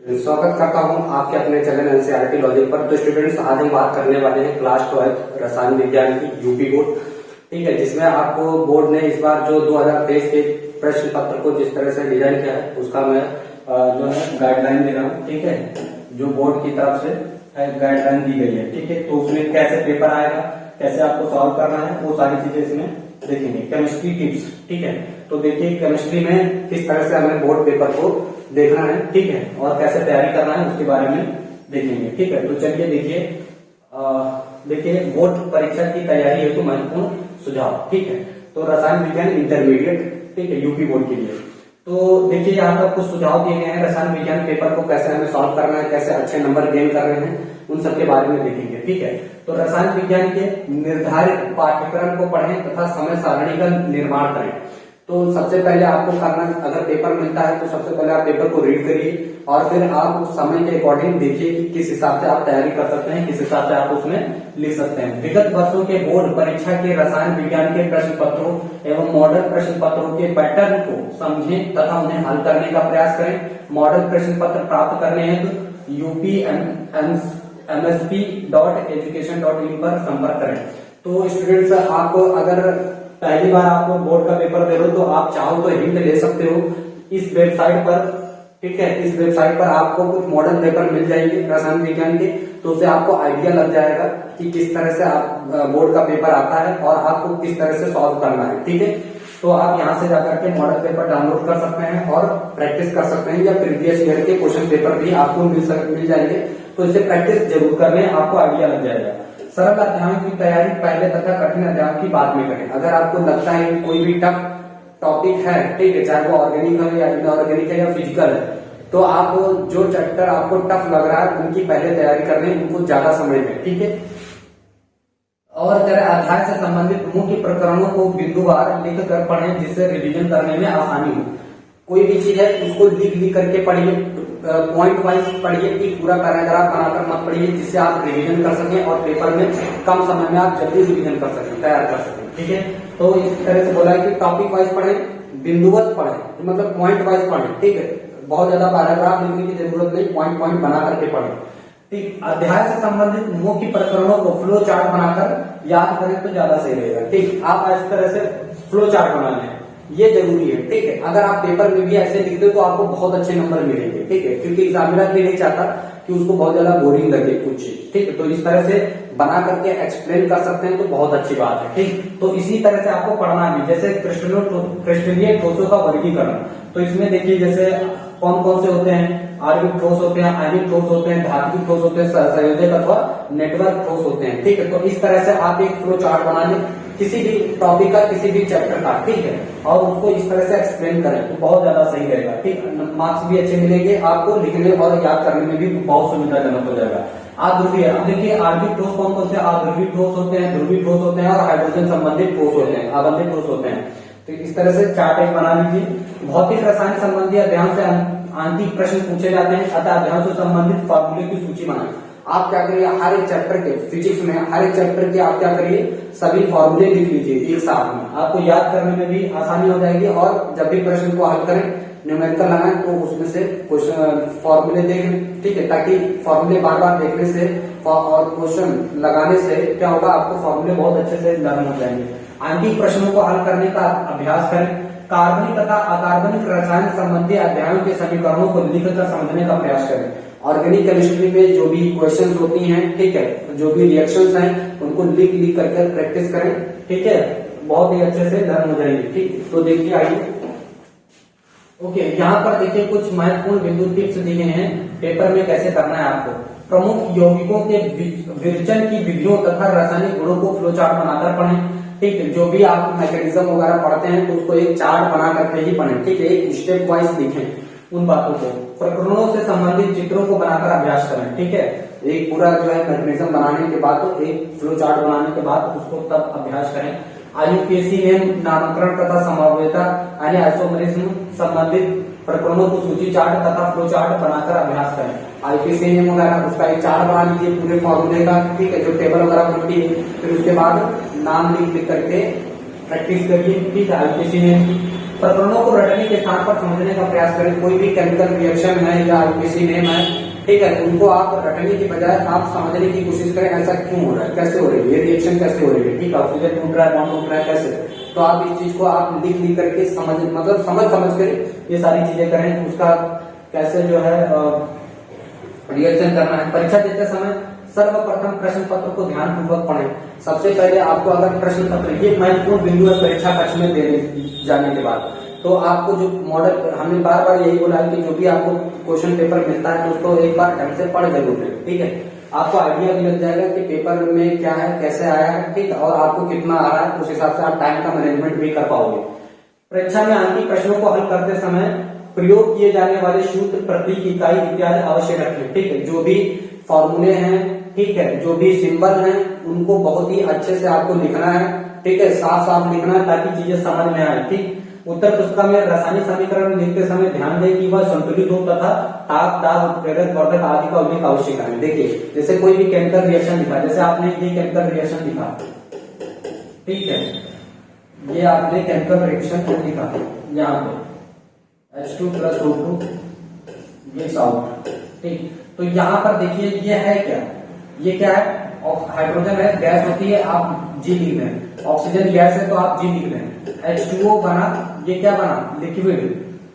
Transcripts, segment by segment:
स्वागत करता हूं आपके अपने चैनल एनसीईआरटी लॉजिक पर। तो स्टूडेंट्स, आज हम बात करने वाले हैं क्लास 12 रसायन विज्ञान की यूपी बोर्ड, ठीक है, जिसमें आपको बोर्ड ने इस बार जो 2023 के प्रश्न पत्र को जिस तरह से डिजाइन किया है उसका मैं जो है गाइडलाइन दे रहा हूँ, ठीक है, जो बोर्ड की तरफ से गाइडलाइन दी गई है, ठीक है। तो उसमें कैसे पेपर आएगा, कैसे आपको सॉल्व करना है, वो सारी चीजें इसमें देखेंगे। केमिस्ट्री टिप्स, ठीक है। तो देखिए केमिस्ट्री में किस तरह से हमें बोर्ड पेपर को देखना है, ठीक है, और कैसे तैयारी करना है उसके बारे में देखेंगे, ठीक है। तो चलिए देखिए बोर्ड परीक्षा की तैयारी हेतु तो महत्वपूर्ण सुझाव, ठीक है। तो रसायन विज्ञान इंटरमीडिएट, ठीक है, यूपी बोर्ड के लिए। तो देखिए यहाँ पर कुछ सुझाव दिए गए हैं रसायन विज्ञान पेपर को कैसे हमें सॉल्व करना है, कैसे अच्छे नंबर गेन कर रहे हैं, उन सब के बारे में देखेंगे, ठीक है। तो रसायन विज्ञान के निर्धारित पाठ्यक्रम को पढ़ें तथा समय सारणी का निर्माण करें। तो सबसे पहले आपको करना, अगर पेपर मिलता है तो सबसे पहले आप पेपर को रीड करिए और फिर आप उस समय के अकॉर्डिंग देखिए कि किस हिसाब से आप तैयारी कर सकते हैं, किस हिसाब से आप उसमें लिख सकते हैं। विगत वर्षों के बोर्ड परीक्षा के रसायन विज्ञान के प्रश्न पत्रों एवं मॉडल प्रश्न पत्रों के पैटर्न को समझें तथा उन्हें हल करने का प्रयास करें। मॉडल प्रश्न पत्र प्राप्त करने हेतु upmsp.education.in पर संपर्क करें। तो स्टूडेंट्स, आप अगर पहली बार आप बोर्ड का पेपर दे रहे हो तो आप चाहो तो हिंट ले सकते हो इस वेबसाइट पर, ठीक है। इस वेबसाइट पर आपको कुछ मॉडल पेपर मिल जाएंगे रसायन विज्ञान के, तो उससे आपको आइडिया लग जाएगा कि किस तरह से आप बोर्ड का पेपर आता है और आपको किस तरह से सॉल्व करना है, ठीक है। तो आप यहाँ से जाकर के मॉडल पेपर डाउनलोड कर सकते हैं और प्रैक्टिस कर सकते हैं, या प्रीवियस ईयर के क्वेश्चन पेपर भी आपको मिल जाएंगे। तो इससे प्रैक्टिस जरूर करने, आपको आइडिया लग जाएगा। सरल अध्यायों की तैयारी पहले तथा कठिन अध्यायों की बाद में करें। अगर आपको लगता है कि कोई भी टफ टॉपिक है, ठीक है, चाहे वो ऑर्गेनिक है या इनऑर्गेनिक है या फिजिकल है, तो आप जो चैप्टर आपको टफ लग रहा है उनकी पहले तैयारी कर लें, उनको ज्यादा समय में, ठीक है। और अध्याय से संबंधित मुख्य प्रकरणों को बिंदुवार लिख कर पढ़ें जिससे रिवीजन करने में आसानी हो। कोई भी चीज है उसको लिख करके पढ़िए, पॉइंट वाइज पढ़िए, कि पूरा पैराग्राफ बनाकर मत पढ़िए, जिससे आप रिवीजन कर सकें और पेपर में कम समय में आप जल्दी रिवीजन कर सकें, तैयार कर सकें, ठीक है। तो इस तरह से बोला है कि टॉपिक वाइज पढ़ें, बिंदुवत पढ़ें, तो मतलब पॉइंट वाइज पढ़ें, ठीक है। बहुत ज्यादा पैराग्राफ लिखने की जरूरत नहीं, पॉइंट पॉइंट बना करके पढ़ें, ठीक। अध्याय से संबंधित मुख्य प्रकरणों को फ्लो चार्ट बनाकर याद करें तो ज्यादा सही रहेगा, ठीक। आप इस तरह से फ्लो चार्ट बना लें, ये जरूरी है, ठीक है। अगर आप पेपर में भी ऐसे लिखते हो तो आपको बहुत अच्छे नंबर मिलेंगे, ठीक है, क्योंकि एग्जामिनर भी नहीं चाहता कि उसको बहुत ज्यादा बोरिंग लगे कुछ चीज, ठीक है। तो इस तरह से बना करके एक्सप्लेन कर सकते हैं तो बहुत अच्छी बात है, ठीक। तो इसी तरह से आपको पढ़ना भी, जैसे क्रिस्टलीय ठोसों का वर्गीकरण, तो इसमें देखिए जैसे कौन कौन से होते हैं, आणविक ठोस होते हैं, आयनिक ठोस होते हैं, धात्विक ठोस होते हैं, संयोजक अथवा नेटवर्क ठोस होते हैं, ठीक है। तो इस तरह से आप एक फ्लो चार्ट बना लें किसी भी टॉपिक का, किसी भी चैप्टर का, ठीक है, और उसको इस तरह से एक्सप्लेन करें तो बहुत ज्यादा सही रहेगा, ठीक। मार्क्स भी अच्छे मिलेंगे आपको, लिखने और याद करने में भी बहुत सुविधाजनक हो जाएगा। आध्रुवीय, अब देखिए आणविक ठोस कौन कौन से आध्रुवीय ठोस होते हैं, ध्रुवीय ठोस होते हैं और हाइड्रोजन संबंधित ठोस होते हैं, आबंधित ठोस होते हैं। तो इस तरह से चार्ट एक बना लीजिए। भौतिक रसायन संबंधी अध्यायों से आंतरिक प्रश्न पूछे जाते हैं, अतः अध्यायों से संबंधित फॉर्मूले की सूची बनाएं। आप क्या करिए, हर एक चैप्टर के, फिजिक्स में हर एक चैप्टर के आप क्या करिए, सभी फॉर्मूले लिख लीजिए एक साथ में, आपको याद करने में भी आसानी हो जाएगी। और जब भी प्रश्न को हल करें, न्यूमेरिकल लगाएं, तो उसमें से क्वेश्चन फॉर्मूले देखें, ठीक है, ताकि फॉर्मूले बार बार देखने से और क्वेश्चन लगाने से क्या होगा, आपको फॉर्मूले बहुत अच्छे से लर्न हो जाएंगे। आंतरिक प्रश्नों को हल करने का अभ्यास करें। कार्बनिक तथा अकार्बनिक रसायन संबंधी अध्यायों के समीकरणों को लिखकर समझने का प्रयास करें। ऑर्गेनिक केमिस्ट्री में जो भी क्वेश्चंस होती हैं, ठीक है, जो भी रिएक्शंस हैं उनको लिख करके प्रैक्टिस करें, ठीक है, बहुत ही अच्छे से लर्न हो जाएंगे, ठीक। तो देखिए आइए, ओके, यहाँ पर देखिए कुछ महत्वपूर्ण बिंदु टिप्स दिए हैं पेपर में कैसे करना है आपको। प्रमुख यौगिकों के विरचन की विधियों तथा रासायनिक गुणों को फ्लो चार्ट बनाकर पढ़ें, ठीक है। जो भी आप मैकेनिज्म वगैरह पढ़ते हैं तो उसको एक चार्ट बना करके ही पढ़ें, ठीक है, एक स्टेप वाइज लिखें उन बातों को। प्रकरणों से संबंधित चित्रों को बनाकर अभ्यास करें, ठीक है। एक पूरा जो है मैकेनिज्म बनाने के बाद, तो एक फ्लो चार्ट बनाने के बाद उसको तब अभ्यास करें। आईयूपीएसी नामकरण तथा संभाव्यता यानी आइसोमरिज्म संबंधित प्रकरणों को सूची चार्ट तथा फ्लो चार्ट बनाकर अभ्यास करें। आईपीएसी वगैरह उसका एक चार्ट बना लीजिए पूरे फॉर्मूले का, ठीक है, जो टेबल वगैरह बनती है, फिर उसके बाद नाम लिख करके प्रैक्टिस करिए, ठीक है। आईपीएसी प्रकरणों को रटने के स्थान पर समझने का प्रयास करें। कोई भी केमिकल रिएक्शन है या किसी नेम है, ठीक है, उनको आप रटने की बजाय आप समझने की कोशिश करें, ऐसा क्यों हो रहा है, कैसे हो रही है, ये रिएक्शन कैसे हो रही है, ठीक है, ऑक्सीजन टूट रहा है, बॉन्ड टूट रहा है, कैसे। तो आप इस चीज को आप लिख करके समझ कर ये सारी चीजें करें, उसका कैसे जो है रिएक्शन करना है। परीक्षा देते समय सर्वप्रथम प्रश्न पत्र को ध्यान पूर्वक पढ़ें। सबसे पहले आपको अगर प्रश्न पत्र, ये महत्वपूर्ण बिंदु है परीक्षा कक्ष में देने जाने के बाद, तो आपको जो मॉडल, हमने बार बार यही बोला है कि जो भी आपको क्वेश्चन पेपर मिलता है तो उसको एक बार ढंग से पढ़ जरूर लें, ठीक है। आपको आइडिया भी लग जाएगा कि पेपर में क्या है, कैसे आया है, ठीक है, और आपको कितना आ रहा है, उस हिसाब से आप टाइम का मैनेजमेंट भी कर पाओगे। परीक्षा में आंतरिक प्रश्नों को हल करते समय प्रयोग किए जाने वाले सूत्र, प्रतीक, इकाई इत्यादि अवश्य रखें, ठीक है। जो भी फॉर्मूले हैं, ठीक है, जो भी सिंबल हैं, उनको बहुत ही अच्छे से आपको लिखना है, ठीक है, साफ साफ लिखना है ताकि चीजें समझ में आए, ठीक। उत्तर पुस्तिका में रासायनिक समीकरण लिखते समय ध्यान दें कि वह संतुलित हो तथा ताप, दाब, उत्प्रेरक, वर्धक आदि का उल्लेख अवश्य करें। देखिए, जैसे कोई भी केमिकल रिएक्शन लिखा, जैसे आपने ये केमिकल रिएक्शन लिखा, ठीक है, ये आपने केमिकल रिएक्शन लिखा यहाँ पे H2 + O2 गिव्स आउट, ठीक। तो यहाँ पर देखिए ये है क्या, ये क्या है, हाइड्रोजन है, गैस होती है, आप जी लिख रहे हैं, ऑक्सीजन गैस है तो आप जी लिख रहे हैं, H2O बना, ये क्या बना, लिक्विड,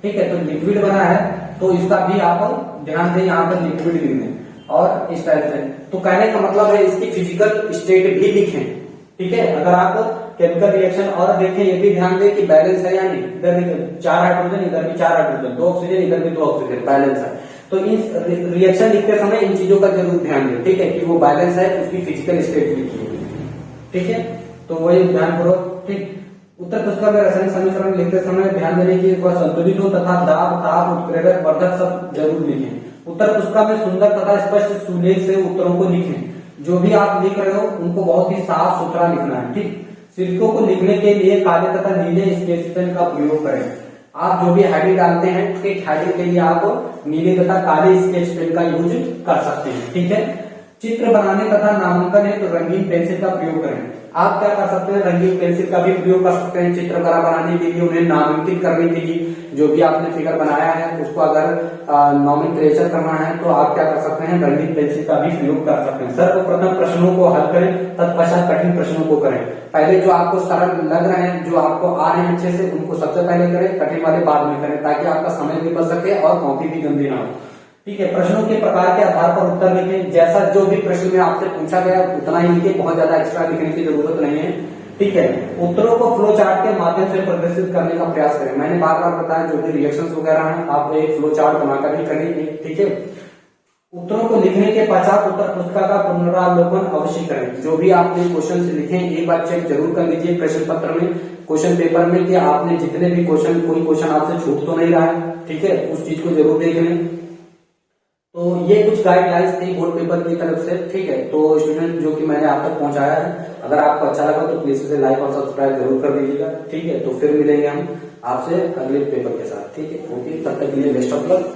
ठीक है, तो लिक्विड बना है तो इसका भी आप ध्यान दें, यहाँ पर लिक्विड लिख दें और इस टाइप से। तो कहने का मतलब है इसकी फिजिकल स्टेट भी लिखें, ठीक है। अगर आप केमिकल रिएक्शन और देखें, ये भी ध्यान दें कि बैलेंस है या नहीं, इधर देखिए 4 हाइड्रोजन, इधर भी 4 हाइड्रोजन, 2 ऑक्सीजन, इधर भी 2 ऑक्सीजन, बैलेंस है। तो इस रिएक्शन लिखते समय इन चीजों का जरूर ध्यान दें, ठीक है, कि वो बैलेंस है, उसकी फिजिकल स्टेट लिखिए, ठीक है। तो वही ध्यानपूर्वक, ठीक। उत्तर पुस्तिका में रासायनिक समीकरण लिखते समय ध्यान देने की वह संतुलित हो तथा दाब, ताप, उत्प्रेरक, वर्धक सब जरूर लिखें। उत्तर पुस्तिका में सुंदर तथा स्पष्ट सुलेख से उत्तरों को लिखें। जो भी आप लिख रहे हो उनको बहुत ही साफ सुथरा लिखना है, ठीक। शीर्षकों को लिखने के लिए काले तथा नीले स्केच पेन का प्रयोग करें। आप जो भी हेडिंग डालते हैं, ठीक, हेडिंग के लिए आप नीले तथा काले स्केच पेन का यूज कर सकते हैं, ठीक है। चित्र बनाने तथा नामांकन है तो रंगीन पेंसिल का प्रयोग करें। आप क्या कर सकते हैं, रंगीन पेंसिल का भी प्रयोग कर सकते हैं चित्र बनाने के लिए, उन्हें नामांकित करने के लिए। जो भी आपने फिगर बनाया है उसको अगर नॉमेनक्लेचर करना है तो आप क्या कर सकते हैं, रंगीन पेंसिल का भी प्रयोग कर सकते हैं। सर्वप्रथम प्रश्नों को हल करें, तत्पश्चात कठिन प्रश्नों को करें। पहले जो आपको सरल लग रहे हैं, जो आपको आ रहे हैं अच्छे से, उनको सबसे पहले करें, कठिन वाले बाद में करें, ताकि आपका समय भी बच सके और कॉपी भी गंदी ना हो, ठीक है। प्रश्नों के प्रकार के आधार पर उत्तर लिखें। जैसा जो भी प्रश्न में आपसे पूछा गया उतना ही लिखें, बहुत ज्यादा एक्स्ट्रा लिखने की जरूरत नहीं है, ठीक है। उत्तरों को फ्लो चार्ट के माध्यम से प्रदर्शित करने का प्रयास करें। मैंने बार बार बताया, जो भी रिएक्शंस वगैरह हैं आप एक फ्लो चार्ट बनाकर ही करें, ठीक है। उत्तरों को लिखने के पश्चात उत्तर पुस्तिका का पुनरावलोकन अवश्य करें। जो भी आपने क्वेश्चन लिखे एक बार चेक जरूर कर लीजिए प्रश्न पत्र में, क्वेश्चन पेपर में, कि आपने जितने भी क्वेश्चन, कोई क्वेश्चन आपसे छूट तो नहीं रहा है, ठीक है, उस चीज को जरूर देख लें। तो ये कुछ गाइडलाइंस थी बोर्ड पेपर की तरफ से, ठीक है। तो स्टूडेंट जो कि मैंने आप तक पहुंचाया है, अगर आपको अच्छा लगा तो प्लीज इसे लाइक और सब्सक्राइब जरूर कर दीजिएगा, ठीक है। तो फिर मिलेंगे हम आपसे अगले पेपर के साथ, ठीक है। ओके, तब तक के लिए बेस्ट ऑफ लक।